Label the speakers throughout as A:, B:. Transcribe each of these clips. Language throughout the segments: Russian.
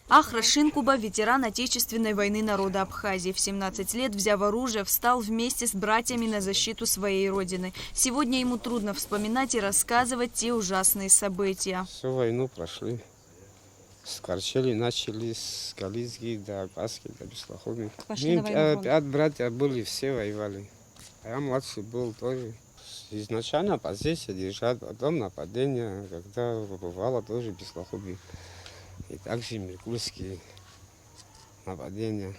A: Ахра Шинкуба – ветеран Отечественной войны народа Абхазии. В 17 лет, взяв оружие, встал вместе с братьями на защиту своей родины. Сегодня ему трудно вспоминать и рассказывать те ужасные события.
B: Всю войну прошли. С Карчели начали, с Галицки до Абхазки, до Беслаховни. 5 братьев были, все воевали. А я младший был тоже. Изначально позиция держат, потом нападение, когда бывало тоже Беслаховни. И также Меркульские нападения,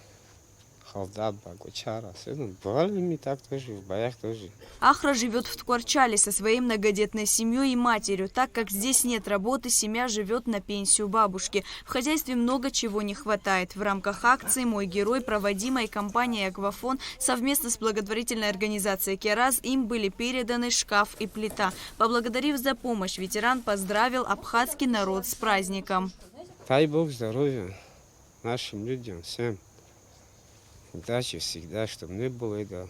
B: Халдаба, Гучара. Бывали мы так тоже, в боях тоже.
A: Ахра живет в Ткварчале со своей многодетной семьей и матерью. Так как здесь нет работы, семья живет на пенсию бабушки. В хозяйстве много чего не хватает. В рамках акции «Мой герой», проводимой компанией «Аквафон», совместно с благотворительной организацией «Кераз», им были переданы шкаф и плита. Поблагодарив за помощь, ветеран поздравил абхазский народ с праздником.
B: Дай Бог здоровья нашим людям, всем. Удачи всегда, чтобы не было этого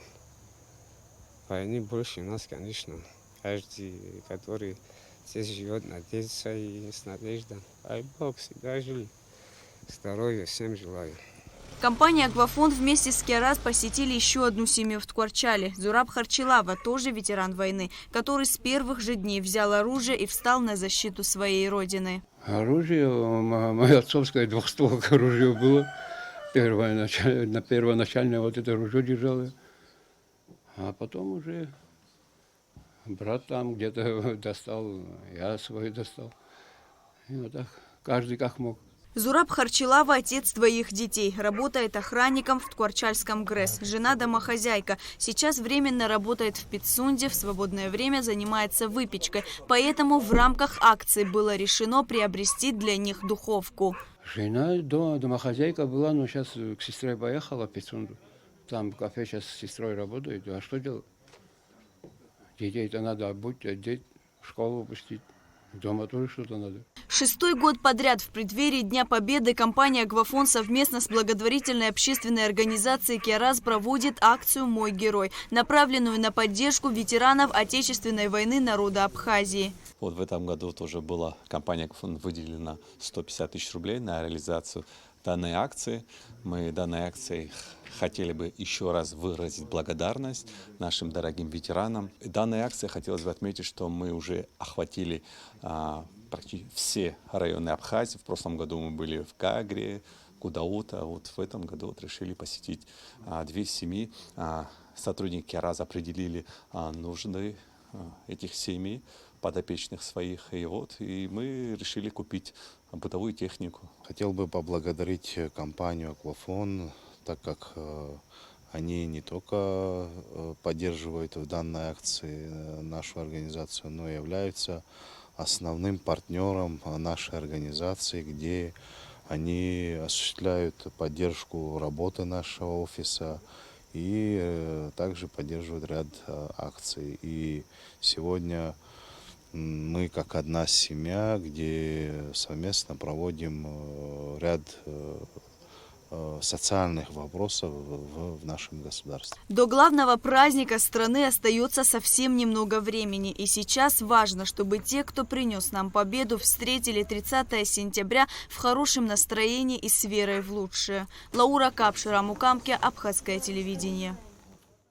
B: войны больше у нас, конечно. Каждый, который здесь живет, надеется и с надеждой. Дай Бог всегда жили. Здоровья всем желаю.
A: Компания «Аквафон» вместе с «Кераз» посетили еще одну семью в Ткварчале. Зураб Харчилава, тоже ветеран войны, который с первых же дней взял оружие и встал на защиту своей родины.
C: Оружие, мое отцовское двухстволка оружие было. Первоначальное вот это оружие держал. А потом уже брат там где-то достал, я свой достал. И вот так, каждый как мог.
A: Зураб Харчилава – отец двоих детей. Работает охранником в Ткварчальском ГРЭС. Жена домохозяйка. Сейчас временно работает в Пицунде, в свободное время занимается выпечкой. Поэтому в рамках акции было решено приобрести для них духовку.
C: Жена домохозяйка была, но сейчас к сестре поехала в Пицунду. Там в кафе сейчас с сестрой работает. А что делать? Детей-то надо обуть, одеть, в школу пустить. Дома тоже что-то надо.
A: 6-й год подряд в преддверии Дня Победы компания «Аквафон» совместно с благотворительной общественной организацией «Кераз» проводит акцию «Мой герой», направленную на поддержку ветеранов Отечественной войны народа Абхазии.
D: Вот в этом году тоже была компания «Аквафон» выделена 150 тысяч рублей на реализацию данной акции. Мы данной акцией хотели бы еще раз выразить благодарность нашим дорогим ветеранам. Данной акцией хотелось бы отметить, что мы уже охватили практически все районы Абхазии. В прошлом году мы были в Гагре, Гудаута. Вот в этом году вот решили посетить 2 семьи. Сотрудники КЕРАЗ определили нужды этих семей, подопечных своих. И мы решили купить бытовую технику.
E: Хотел бы поблагодарить компанию «Аквафон», так как они не только поддерживают в данной акции нашу организацию, но и являются основным партнером нашей организации, где они осуществляют поддержку работы нашего офиса и также поддерживают ряд акций. И сегодня мы как одна семья, где совместно проводим ряд социальных вопросов в нашем государстве.
A: До главного праздника страны остается совсем немного времени. И сейчас важно, чтобы те, кто принес нам победу, встретили 30 сентября в хорошем настроении и с верой в лучшее. Лаура Капшира, Мукамке, Абхазское телевидение.